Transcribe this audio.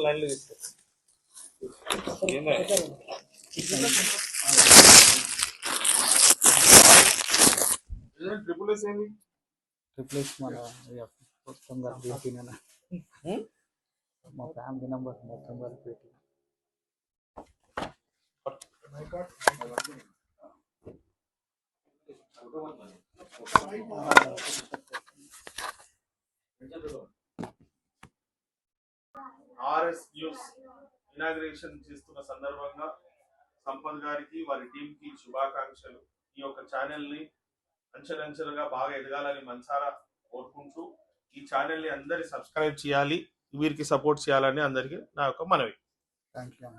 లైన్లో triple S ఏంది? Triple S మన మొత్తం కలిపి మా ఫ్యామిలీ నెంబర్ మొత్తం కలిపి ఆర్ఎస్ న్యూస్ ఇనాగ్రేషన్ చేస్తున్న సందర్భంగా సంపత్ గారికి వారి టీం కి శుభాకాంక్షలు. ఈ యొక్క ఛానల్ ని అంచెలంచెలుగా బాగా ఎదగాలని మనసారా కోరుకుంటూ ఈ ఛానల్ ని అందరి సబ్స్క్రైబ్ చేయాలి, వీరికి సపోర్ట్ చేయాలని అందరికీ నా యొక్క మనవి. Thank you.